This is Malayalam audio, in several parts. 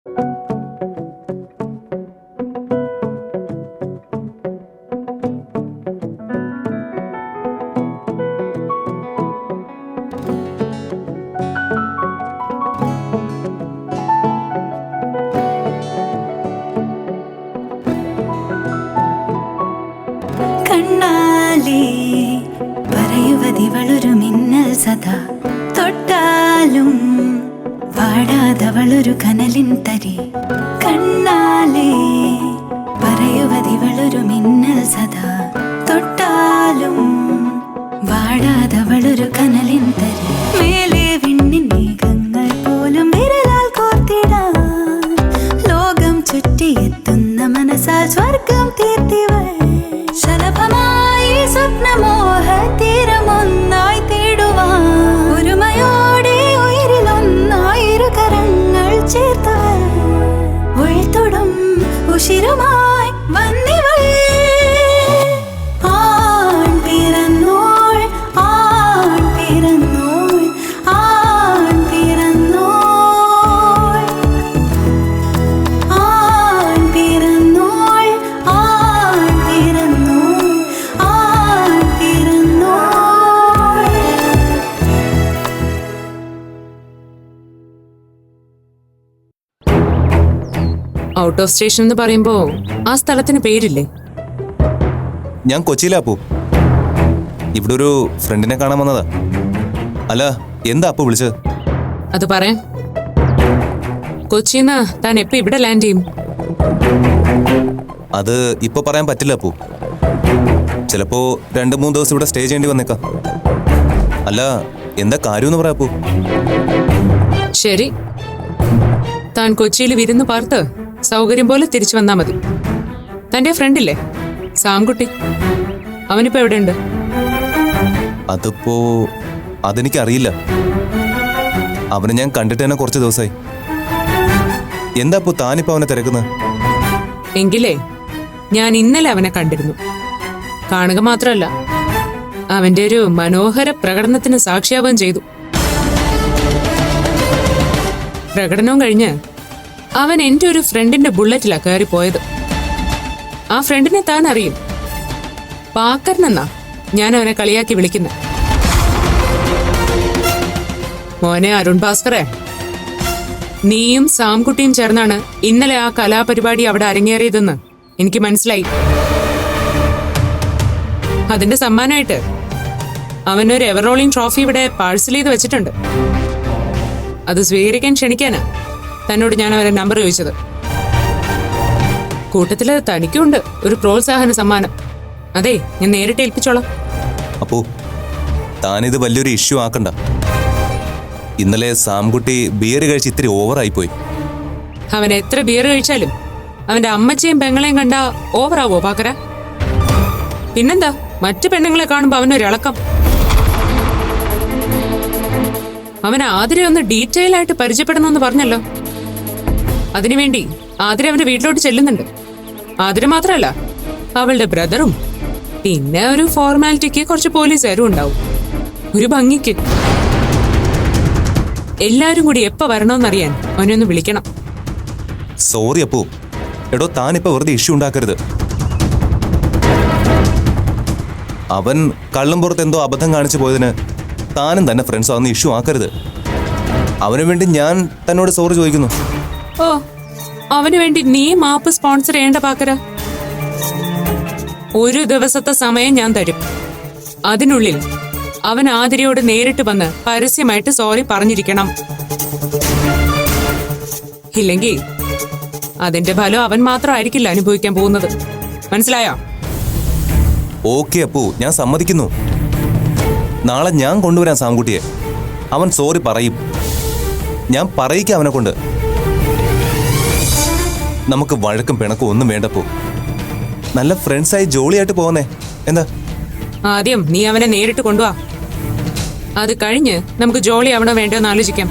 കണ്ണാലേ പറയുവതിവളൊരു മിന്നൽ സദാ തൊട്ടാലും വാടാതവളൊരു കനലിൻ തരി. കണ്ണാലേ പറയുവതിവളൊരു മിന്നൽ സദാ തൊട്ടാലും വാടാതവളൊരു കനലിൻ തരി. മേലെ വിണ്ണിൻ മേഘങ്ങൾ പോലും വിരലാൽ കോർത്തിടാൻ ലോകം ചുറ്റിയെത്തുന്ന മനസ്സാൽ സ്വർഗം തീർത്തിവൾ. ശലഭമായി സ്വപ്നമോഹ തീരമൊന്നായി തേടുവാൻ ഒരുമയോടെ ഉയരിലൊന്നായിരു കരങ്ങൾ ചേർത്തവൾ. ഉൾത്തൊടും ഉശിരുമായി വന്നിവൾ. ആൺ പിറന്നോൾ, ആൺ പിറന്നോൾ, ആൺ പിറന്നോൾ, ആൺ പിറന്നോൾ, ആൺ പിറന്നോൾ, ആൺ പിറന്നോൾ. ഔട്ട് ഓഫ് സ്റ്റേഷൻ എന്ന് പറയുമ്പോ ആ സ്ഥലത്തിന് പേരില്ലേ? ഞാൻ കൊച്ചിയിലാ അപ്പു. ഇവിടെ ഒരു ഫ്രണ്ടിനെ കാണാൻ വന്നതാ. അല്ല, എന്താ അപ്പു വിളിച്ചത്? അത് പറയാം. കൊച്ചിന്ന് താൻ എപ്പോ ഇവിടെ ലാൻഡ് ചെയ്യും? അത് ഇപ്പൊ പറയാൻ പറ്റില്ല അപ്പു. ചിലപ്പോ 2-3 ദിവസം ഇവിടെ സ്റ്റേ ചെയ്യേണ്ടി വന്നേക്കാം. അല്ല, എന്താ കാര്യമെന്ന് പറയാ അപ്പു? ശരി, താൻ കൊച്ചിയിൽ വിരുന്ന് പാർത്ത് സൗകര്യം പോലെ തിരിച്ചു വന്നാ മതി. തന്റെ ഫ്രണ്ടില്ലേ സാംകുട്ടി, അവനിപ്പോ എവിടെയുണ്ട്? അതിപ്പോ അതെനിക്കറിയില്ല. അവനെ ഞാൻ കണ്ടിട്ട് തന്നെ കുറച്ച് ദിവസമായി. എന്താ അപ്പു താനിപ്പോ അവനെ തിരക്കുന്നത്? എങ്കിലേ ഞാൻ ഇന്നലെ അവനെ കണ്ടിരുന്നു. കാണുക മാത്രമല്ല, അവന്റെ ഒരു മനോഹര പ്രകടനത്തിന് സാക്ഷിയാവുകയും ചെയ്തു. പ്രകടനവും കഴിഞ്ഞ് അവൻ എന്റെ ഒരു ഫ്രണ്ടിന്റെ ബുള്ളറ്റിലാ കയറി പോയത്. ആ ഫ്രണ്ടിനെ താൻ അറിയും, പാക്കരനെന്നാ ഞാൻ അവനെ കളിയാക്കി വിളിക്കുന്നത്. മോനെ അരുൺ ഭാസ്കറെ, നീയും സാംകുട്ടിയും ചേർന്നാണ് ഇന്നലെ ആ കലാപരിപാടി അവിടെ അരങ്ങേറിയതെന്ന് എനിക്ക് മനസ്സിലായി. അതിന്റെ സമ്മാനമായിട്ട് അവനൊരു എവറോളിംഗ് ട്രോഫി ഇവിടെ പാഴ്സൽ ചെയ്ത് വെച്ചിട്ടുണ്ട്. അത് സ്വീകരിക്കാൻ ക്ഷണിക്കാനാ തന്നോട് ഞാൻ അവരെ നമ്പർ ചോദിച്ചത്. കൂട്ടത്തില് തനിക്കുണ്ട് ഒരു പ്രോത്സാഹന സമ്മാനം. അതെ, ഞാൻ നേരിട്ട് ഏൽപ്പിച്ചോളാം. അപ്പോ താനിത് വലിയൊരു ഇഷ്യൂ ആക്കണ്ട. ഇന്നലെ സാംകുട്ടി ബിയർ കഴിച്ച് ഇത്തിരി ഓവറായി പോയി. അവൻ എത്ര ബിയർ കഴിച്ചാലും അവന്റെ അമ്മച്ചയും പെങ്ങളെയും കണ്ടാ ഓവറാവോ പാക്കര? പിന്നെന്താ, മറ്റു പെണ്ണുങ്ങളെ കാണുമ്പോ അവനൊരിളക്കം. അവൻ ആതിരെ ഒന്ന് ഡീറ്റെയിൽ ആയിട്ട് പരിചയപ്പെടണമെന്ന് പറഞ്ഞല്ലോ. അതിനുവേണ്ടി ആതിര അവന്റെ വീട്ടിലോട്ട് ചെല്ലുന്നുണ്ട്. ആതിര മാത്രമല്ല, അവളുടെ ബ്രദറും, പിന്നെ ഒരു ഫോർമാലിറ്റിക്ക് കുറച്ച് പോലീസുകാരും ഉണ്ടാവും. ഒരു ഭംഗിക്ക്. എല്ലാരും കൂടി എപ്പോ വരണമെന്നറിയാൻ അവനൊന്ന് വിളിക്കണം. സോറി അപ്പു. എടോ, താനിപ്പോ വെറുതെ ഇഷ്യൂ ഉണ്ടാക്കരുത്. അവൻ കള്ളും പുറത്ത് എന്തോ അബദ്ധം കാണിച്ചു പോയതിന് താനും തന്നെ ഫ്രണ്ട്സ് ആവുന്ന ഇഷ്യൂ ആക്കരുത്. അവന് വേണ്ടി ഞാൻ തന്നോട് സോറി ചോദിക്കുന്നു. ഓ, അവന് വേണ്ടി നീ മാപ്പ് സ്പോൺസർ ചെയ്യേണ്ട പാക്കര. ഒരു ദിവസത്തെ സമയം ഞാൻ തരും. അതിനുള്ളിൽ അവൻ ആതിരയോട് നേരിട്ട് വന്ന് പരസ്യമായിട്ട് സോറി പറഞ്ഞിരിക്കണം. ഇല്ലെങ്കിൽ അതിന്റെ ഫലം അവൻ മാത്രമായിരിക്കില്ല അനുഭവിക്കാൻ പോകുന്നത്. മനസ്സിലായോ? ഓക്കെ അപ്പു, ഞാൻ സമ്മതിക്കുന്നു. നാളെ ഞാൻ കൊണ്ടുവരാൻ സാംകുട്ടിയെ. അവൻ സോറി പറയും. ഞാൻ പറയിക്കാം അവനെ കൊണ്ട്. നമുക്ക് വഴക്കും പിണക്കും ഒന്നും വേണ്ടപ്പോ. നല്ല ഫ്രണ്ട്സായി ജോളിയായിട്ട് പോകുന്നേ. എന്താ? ആദ്യം നീ അവനെ നേരിട്ട് കൊണ്ടുവാ. അത് കഴിഞ്ഞ് നമുക്ക് ജോളി ആവണോ വേണ്ടോ എന്ന് ആലോചിക്കാം.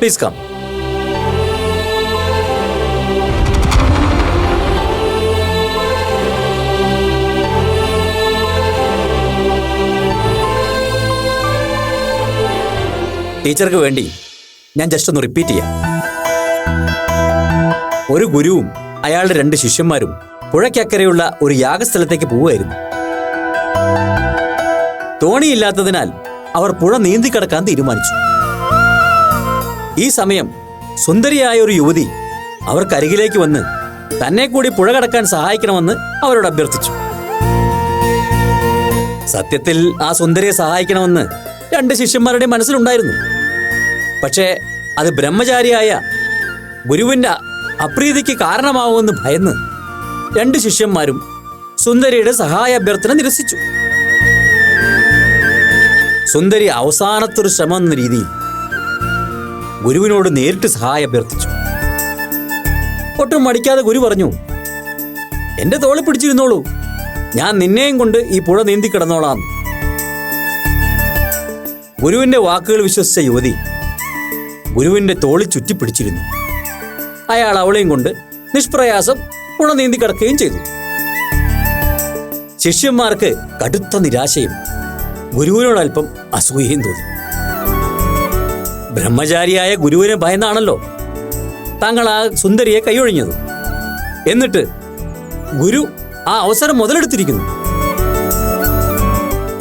Please come. ടീച്ചർക്ക് വേണ്ടി ഞാൻ ജസ്റ്റ് ഒന്ന് റിപ്പീറ്റ് ചെയ്യാം. ഒരു ഗുരുവും അയാളുടെ 2 ശിഷ്യന്മാരും പുഴയ്ക്കക്കരെയുള്ള ഒരു യാഗസ്ഥലത്തേക്ക് പോവുകയായിരുന്നു. തോണിയില്ലാത്തതിനാൽ അവർ പുഴ നീന്തിക്കടക്കാൻ തീരുമാനിച്ചു. ഈ സമയം സുന്ദരിയായ ഒരു യുവതി അവർക്കരികിലേക്ക് വന്ന് തന്നെ കൂടി പുഴ കടക്കാൻ സഹായിക്കണമെന്ന് അവരോട് അഭ്യർത്ഥിച്ചു. സത്യത്തിൽ ആ സുന്ദരിയെ സഹായിക്കണമെന്ന് 2 ശിഷ്യന്മാരുടെ മനസ്സിലുണ്ടായിരുന്നു. പക്ഷേ അത് ബ്രഹ്മചാരിയായ ഗുരുവിന്റെ അപ്രീതിക്ക് കാരണമാവുമെന്ന് ഭയന്ന് 2 ശിഷ്യന്മാരും സുന്ദരിയുടെ സഹായ അഭ്യർത്ഥന നിരസിച്ചു. സുന്ദരി അവസാനത്തൊരു ശ്രമം എന്ന രീതിയിൽ ഗുരുവിനോട് നേരിട്ട് സഹായം അഭ്യർത്ഥിച്ചു. ഒട്ടും മടിക്കാതെ ഗുരു പറഞ്ഞു, എന്റെ തോളി പിടിച്ചിരുന്നോളൂ, ഞാൻ നിന്നെയും കൊണ്ട് ഈ പുഴ നീന്തി കിടന്നോളാം. ഗുരുവിന്റെ വാക്കുകൾ വിശ്വസിച്ച യുവതി ഗുരുവിന്റെ തോളി ചുറ്റിപ്പിടിച്ചിരുന്നു. അയാൾ അവളെയും കൊണ്ട് നിഷ്പ്രയാസം പുഴ നീന്തി കിടക്കുകയും ചെയ്തു. ശിഷ്യന്മാർക്ക് കടുത്ത നിരാശയും ഗുരുവിനോടൽപ്പം അസൂയയും തോന്നി. ബ്രഹ്മചാരിയായ ഗുരുവിനെ ഭയന്നാണല്ലോ താങ്കൾ ആ സുന്ദരിയെ കൈയൊഴിഞ്ഞത്. എന്നിട്ട് ഗുരു ആ അവസരം മുതലെടുത്തിരിക്കുന്നു.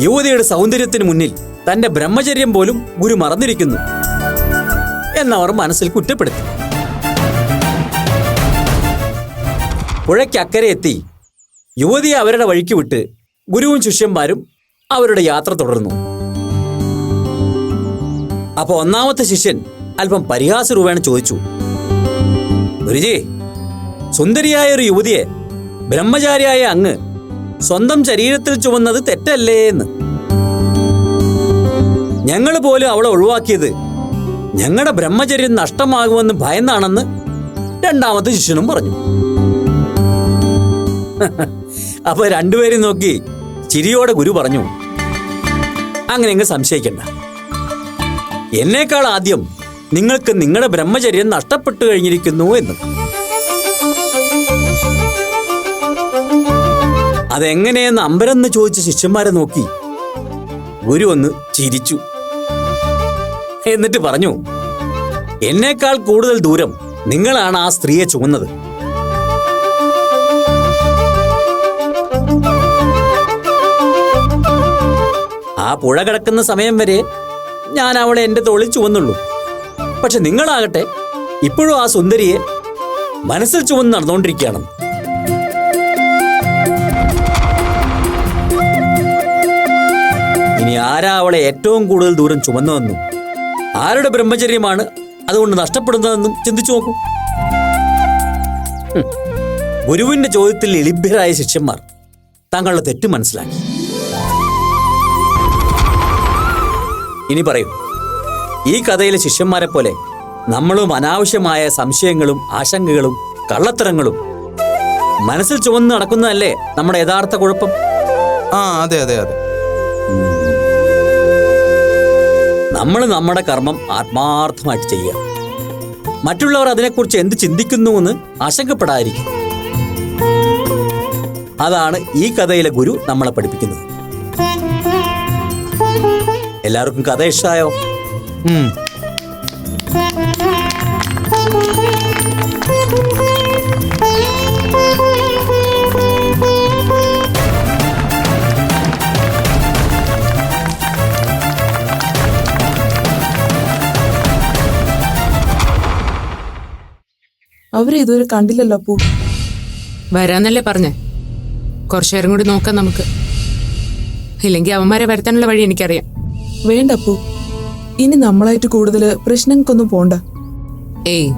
യുവതിയുടെ സൗന്ദര്യത്തിന് മുന്നിൽ തന്റെ ബ്രഹ്മചര്യം പോലും ഗുരു മറന്നിരിക്കുന്നു എന്നവർ മനസ്സിൽ കുറ്റപ്പെടുത്തി. പുഴയ്ക്കക്കരെ എത്തി യുവതിയെ അവരുടെ വഴിക്ക് വിട്ട് ഗുരുവും ശിഷ്യന്മാരും അവരുടെ യാത്ര തുടർന്നു. അപ്പൊ ഒന്നാമത്തെ ശിഷ്യൻ അല്പം പരിഹാസരൂപേണ ചോദിച്ചു, ഗുരുജി, സുന്ദരിയായ ഒരു യുവതിയെ ബ്രഹ്മചാരിയായ അങ്ങ് സ്വന്തം ശരീരത്തിൽ ചുമന്നത് തെറ്റല്ലേ എന്ന്. ഞങ്ങൾ പോലും അവളെ ഒഴിവാക്കിയത് ഞങ്ങളുടെ ബ്രഹ്മചര്യം നഷ്ടമാകുമെന്ന് ഭയന്നാണെന്ന് രണ്ടാമത്തെ ശിഷ്യനും പറഞ്ഞു. അപ്പൊ രണ്ടുപേരും നോക്കി ചിരിയോടെ ഗുരു പറഞ്ഞു, അങ്ങനെ സംശയിക്കണ്ട. എന്നേക്കാൾ ആദ്യം നിങ്ങൾക്ക് നിങ്ങളുടെ ബ്രഹ്മചര്യം നഷ്ടപ്പെട്ടു കഴിഞ്ഞിരിക്കുന്നു എന്ന്. അതെങ്ങനെയെന്ന് അമ്പരന്ന് ചോദിച്ച ശിഷ്യന്മാരെ നോക്കി ഗുരു ഒന്ന് ചിരിച്ചു. എന്നിട്ട് പറഞ്ഞു, എന്നേക്കാൾ കൂടുതൽ ദൂരം നിങ്ങളാണ് ആ സ്ത്രീയെ ചുമന്നത്. ആ പുഴ കിടക്കുന്ന സമയം വരെ ഞാൻ അവളെ എന്റെ തോളിൽ ചുമന്നുള്ളൂ. പക്ഷെ നിങ്ങളാകട്ടെ ഇപ്പോഴും ആ സുന്ദരിയെ മനസ്സിൽ ചുമന്ന് നടന്നുകൊണ്ടിരിക്കുകയാണ്. ഇനി ആരാ അവളെ ഏറ്റവും കൂടുതൽ ദൂരം ചുമന്നതെന്നും ആരുടെ ബ്രഹ്മചര്യമാണ് അതുകൊണ്ട് നഷ്ടപ്പെടുന്നതെന്നും ചിന്തിച്ചു നോക്കൂ. ഗുരുവിന്റെ ചോദ്യത്തിൽ എളിഭ്യരായ ശിഷ്യന്മാർ തങ്ങളുടെ തെറ്റ് മനസ്സിലാക്കി. ഇനി പറയൂ, ഈ കഥയിലെ ശിഷ്യന്മാരെ പോലെ നമ്മളും അനാവശ്യമായ സംശയങ്ങളും ആശങ്കകളും കള്ളത്തരങ്ങളും മനസ്സിൽ ചുമന്ന് നടക്കുന്നതല്ലേ നമ്മുടെ യഥാർത്ഥ കുഴപ്പം? അതെ അതെ അതെ. നമ്മൾ നമ്മുടെ കർമ്മം ആത്മാർത്ഥമായിട്ട് ചെയ്യുക. മറ്റുള്ളവർ അതിനെക്കുറിച്ച് എന്ത് ചിന്തിക്കുന്നുവെന്ന് ആശങ്കപ്പെടാതിരിക്കും. അതാണ് ഈ കഥയിലെ ഗുരു നമ്മളെ പഠിപ്പിക്കുന്നത്. എല്ലാവർക്കും കഥ ഇഷ്ടമായോ? അവരെ ഇതുവരെ കണ്ടില്ലല്ലോ അപ്പു. വരാന്നല്ലേ പറഞ്ഞേ. കുറച്ചേരം കൂടി നോക്കാം നമുക്ക്. ഇല്ലെങ്കിൽ അവന്മാരെ വരുത്താനുള്ള വഴി എനിക്കറിയാം. വേണ്ട അപ്പു, ഇനി നമ്മളായിട്ട് കൂടുതൽ പ്രശ്നങ്ങൾക്കൊന്നും പോണ്ട. ഏയ്,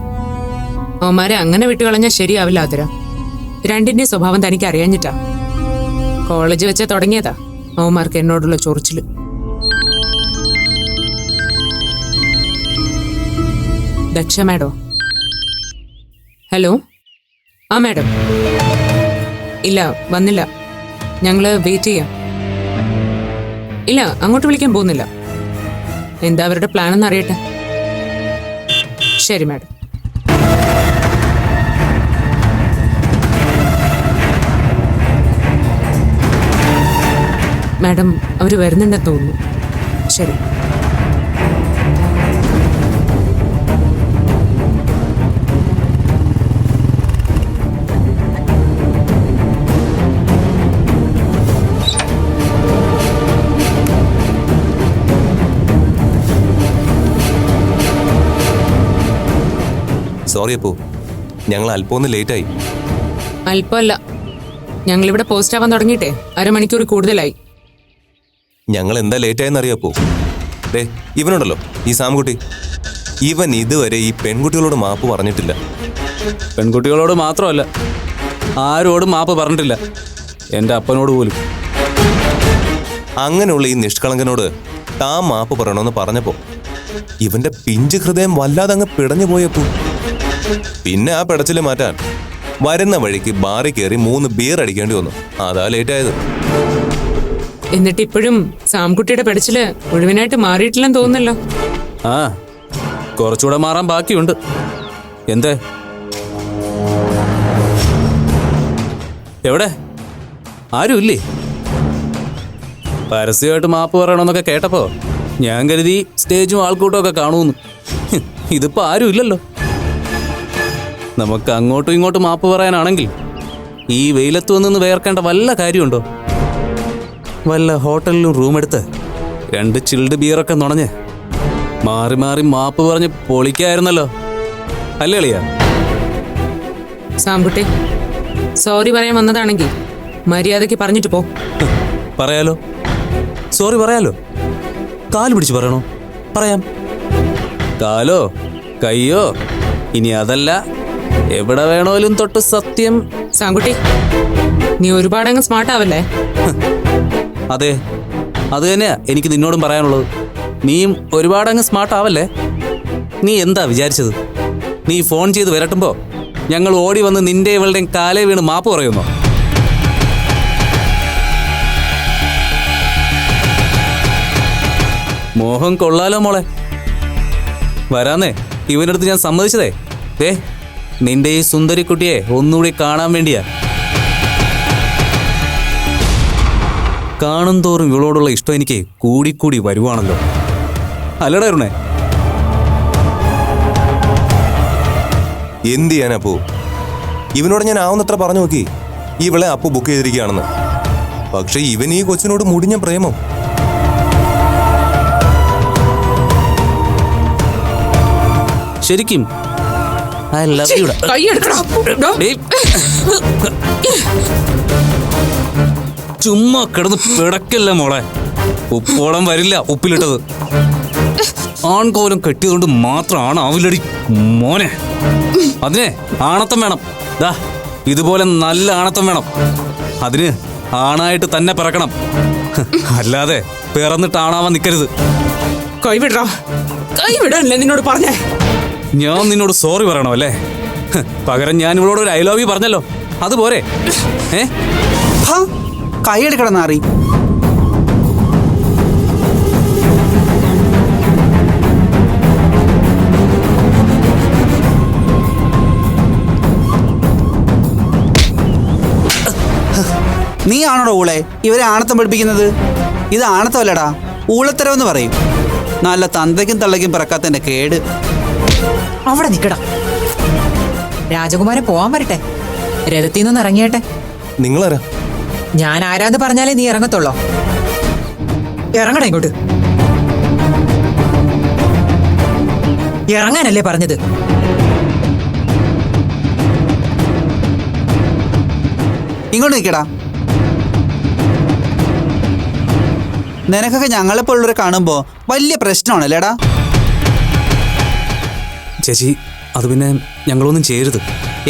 അവന്മാരെ അങ്ങനെ വിട്ടുകളഞ്ഞാൽ ശരിയാവില്ല ആതിര. രണ്ടിന്റെ സ്വഭാവം തനിക്ക് അറിയാഞ്ഞിട്ടാ. കോളേജ് വെച്ചാ തുടങ്ങിയതാ അവന്മാർക്ക് എന്നോടുള്ള ചൊറിച്ചില്. ദക്ഷ മാഡോ? ഹലോ. ആ മാഡം. ഇല്ല, വന്നില്ല. ഞങ്ങള് വെയിറ്റ് ചെയ്യാം. ഇല്ല, അങ്ങോട്ട് വിളിക്കാൻ പോകുന്നില്ല. എന്താ അവരുടെ പ്ലാൻ എന്ന് അറിയട്ടെ. ശരി മാഡം. മാഡം അവർ വരുന്നുണ്ടെന്ന് തോന്നുന്നു. ശരി. സോറി അപ്പു, ഞങ്ങൾ അല്പം ഒന്ന് ലേറ്റായി. അല്പമല്ല, ഞങ്ങളിവിടെ പോസ്റ്റ് ആവാൻ തുടങ്ങിയിട്ടേ അരമണിക്കൂർ കൂടുതലായി. ഞങ്ങൾ എന്താ ലേറ്റായെന്ന് അറിയാപ്പോ. ദേ ഇവനുണ്ടല്ലോ, ഈ സാംകുട്ടി, ഇവൻ ഇതുവരെ ഈ പെൺകുട്ടികളോട് മാപ്പ് പറഞ്ഞിട്ടില്ല. പെൺകുട്ടികളോട് മാത്രമല്ല, ആരോടും മാപ്പ് പറഞ്ഞിട്ടില്ല, എൻ്റെ അപ്പനോട് പോലും. അങ്ങനെയുള്ള ഈ നിഷ്കളങ്കനോട് താൻ മാപ്പ് പറയണമെന്ന് പറഞ്ഞപ്പോ ഇവന്റെ പിഞ്ച് ഹൃദയം വല്ലാതെ അങ്ങ് പിടഞ്ഞു പോയപ്പോ പിന്നെ ആ പിടച്ചില് മാറ്റാൻ വരുന്ന വഴിക്ക് ബാറിൽ കയറി 3 ബിയർ അടിക്കേണ്ടി വന്നു. അതാ ലേറ്റായത്. എന്നിട്ട് ഇപ്പോഴും സാംകുട്ടിയുടെ പെടച്ചില് മുഴുവനായിട്ട് മാറിയിട്ടില്ലെന്ന് തോന്നുന്നല്ലോ. ആ, കുറച്ചുകൂടെ മാറാൻ ബാക്കിയുണ്ട്. എന്തേ, എവിടെ ആരുമില്ലേ? പരസ്യമായിട്ട് മാപ്പ് പറയണമെന്നൊക്കെ കേട്ടപ്പോ ഞാൻ കരുതി സ്റ്റേജും ആൾക്കൂട്ടം ഒക്കെ കാണുമെന്ന്. ഇതിപ്പോ ആരുമില്ലല്ലോ. നമുക്ക് അങ്ങോട്ടും ഇങ്ങോട്ടും മാപ്പ് പറയാനാണെങ്കിൽ ഈ വെയിലത്ത് വന്ന് വേർക്കേണ്ട വല്ല കാര്യമുണ്ടോ? വല്ല ഹോട്ടലിലും റൂമെടുത്ത് 2 ചിൽഡ് ബിയറൊക്കെ നുണഞ്ഞ് മാറി മാറി മാപ്പ് പറഞ്ഞ് പൊളിക്കായിരുന്നല്ലോ, അല്ലേ അളിയാ? സാംകുട്ടി, സോറി പറയാൻ വന്നതാണെങ്കിൽ മര്യാദയ്ക്ക് പറഞ്ഞിട്ട് പോ. പറയാലോ, സോറി പറയാലോ. കാല് പിടിച്ച് പറയണോ? പറയാം. കാലോ കയ്യോ, ഇനി അതല്ല എവിടെ വേണോലും തൊട്ട് സത്യം. സാംകുട്ടി, നീ ഒരുപാടങ്ങ് സ്മാർട്ട് ആവല്ലേ? അതെ, അത് തന്നെയാ എനിക്ക് നിന്നോടും പറയാനുള്ളത്. നീയും ഒരുപാടങ്ങ് സ്മാർട്ട് ആവല്ലേ. നീ എന്താ വിചാരിച്ചത്? നീ ഫോൺ ചെയ്ത് വരട്ടുമ്പോ ഞങ്ങൾ ഓടി വന്ന് നിന്റെ ഇവളുടെയും കാലേ വീണ് മാപ്പ് പറയുന്നോ? മോഹം കൊള്ളാലോ മോളെ. വരാന്നേ, ഇവനടുത്ത് ഞാൻ സമ്മതിച്ചതേ നിന്റെ ഈ സുന്ദരിക്കുട്ടിയെ ഒന്നുകൂടി കാണാൻ വേണ്ടിയാ. കാണും തോറും ഇവളോടുള്ള ഇഷ്ടം എനിക്ക് കൂടിക്കൂടി വരുവാണല്ലോ, അല്ലടാ അരുണേ? എന്ത് ചെയ്യാനപ്പോ? ഇവനോട് ഞാൻ ആവുന്നത്ര പറഞ്ഞു നോക്കി ഇവളെ അപ്പു ബുക്ക് ചെയ്തിരിക്കുകയാണെന്ന്. പക്ഷെ ഇവൻ ഈ കൊച്ചിനോട് മുടിഞ്ഞ പ്രേമം. ശരിക്കും ഐ ലവ് യു. ചുമ്മാ കിടന്ന് പിടക്കല്ല മോളെ. ഉപ്പോളം വരില്ല ഉപ്പിലിട്ടത്. ആൺകോലം കെട്ടിയതുകൊണ്ട് മാത്രമാണ് ആവില്ലടി മോനെ. അതിനെ ആണത്തം വേണം. ദാ ഇതുപോലെ നല്ല ആണത്തം വേണം. അതിന് ആണായിട്ട് തന്നെ പിറക്കണം, അല്ലാതെ പിറന്നിട്ട് ആണാവാൻ നിൽക്കരുത്. കൈവിടാ, കൈവിടാനല്ലേ നിന്നോട് പറഞ്ഞേ? ഞാൻ നിന്നോട് സോറി പറയണോ അല്ലേ? പകരം ഞാൻ ഇവളോട് ഒരു ഐ ലവ് യു പറഞ്ഞല്ലോ, അതുപോരെ? കൈയെടുക്കണം നാറി. നീ ആണോടോ ഊളെ ഇവരെ ആണത്തം പഠിപ്പിക്കുന്നത്? ഇത് ആണത്തമല്ലടാ, ഊളത്തരവെന്ന് പറയും. നല്ല തന്തയ്ക്കും തള്ളയ്ക്കും പിറക്കാത്തതിന്റെ കേട്. അവിടെ നിക്കടാ. രാജകുമാരൻ പോവാൻ വരട്ടെ, രഥത്തിൽ നിന്ന് ഇറങ്ങിയട്ടെ. നിങ്ങളാരാ? ഞാൻ ആരാന്ന് പറഞ്ഞാലേ നീ ഇറങ്ങത്തുള്ളോ? ഇറങ്ങടാ ഇങ്ങോട്ട്. ഇറങ്ങാനല്ലേ പറഞ്ഞത്? ഇങ്ങോട്ട് നിൽക്കടാ. നിനക്കൊക്കെ ഞങ്ങളെപ്പോലുള്ളവരെ കാണുമ്പോ വലിയ പ്രശ്നമാണല്ലേടാ? ചേച്ചി, അത് പിന്നെ ഞങ്ങളൊന്നും ചെയ്യരുത്.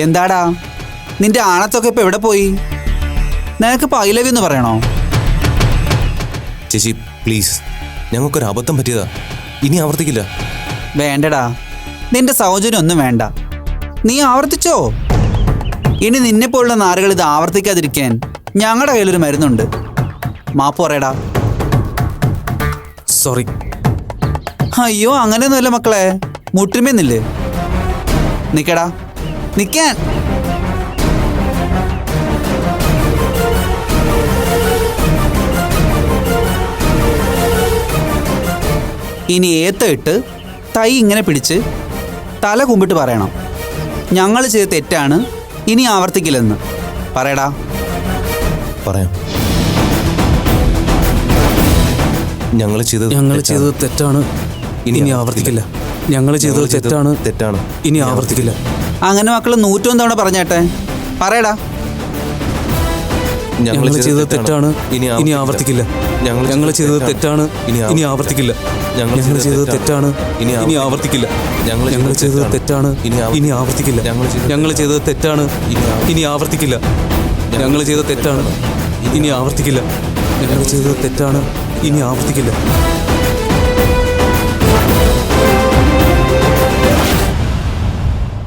എന്താടാ നിന്റെ ആണത്തൊക്കെ ഇപ്പൊ എവിടെ പോയി? നിനക്കിപ്പോ ഐ ലവ് യു എന്ന് പറയണോ? ചേച്ചി പ്ലീസ്, ഞങ്ങൾക്കൊരു അബദ്ധം പറ്റിയതാ, ഇനി ആവർത്തിക്കില്ല. വേണ്ടടാ, നിന്റെ സൗജന്യം ഒന്നും വേണ്ട. നീ ആവർത്തിച്ചോ. ഇനി നിന്നെ പോലുള്ള നാറുകൾ ഇത് ആവർത്തിക്കാതിരിക്കാൻ ഞങ്ങളുടെ കയ്യിലൊരു മരുന്നുണ്ട്. മാപ്പ് പറയടാ. സോറി. അയ്യോ അങ്ങനെയൊന്നുമല്ല മക്കളെ, മുട്ടുമേന്നില്ലേ നിക്കടാ, നിക്കാൻ. ഇനി ഏത്ത ഇട്ട് തൈ ഇങ്ങനെ പിടിച്ച് തല കുമ്പിട്ട് പറയണം, ഞങ്ങൾ ചെയ്ത തെറ്റാണ്, ഇനി ആവർത്തിക്കില്ലെന്ന്. പറയടാ. പറയാം. ഞങ്ങൾ ചെയ്തത് തെറ്റാണ്, ഇനി ആവർത്തിക്കില്ല. ഞങ്ങൾ ചെയ്തത് തെറ്റാണ്, ഇനി ആവർത്തിക്കില്ല. അങ്ങനെ മക്കൾ 101 തവണ പറഞ്ഞേട്ടെ. പറയടാ. ഞങ്ങൾ ചെയ്തത് തെറ്റാണ്, ഇനി ആവർത്തിക്കില്ല. ഞങ്ങൾ ചെയ്തത് തെറ്റാണ്, ഇനി ആവർത്തിക്കില്ല. ഞങ്ങൾ ചെയ്തത് തെറ്റാണ്, ഇനി ആവർത്തിക്കില്ല. ഞങ്ങൾ ചെയ്തത് തെറ്റാണ്, ഇനി ആവർത്തിക്കില്ല. ഞങ്ങൾ ചെയ്തത് തെറ്റാണ്, ഇനി ആവർത്തിക്കില്ല. ഞങ്ങൾ ചെയ്തത് തെറ്റാണ്, ഇനി ആവർത്തിക്കില്ല. ഞങ്ങൾ ചെയ്തത് തെറ്റാണ്, ഇനി ആവർത്തിക്കില്ല.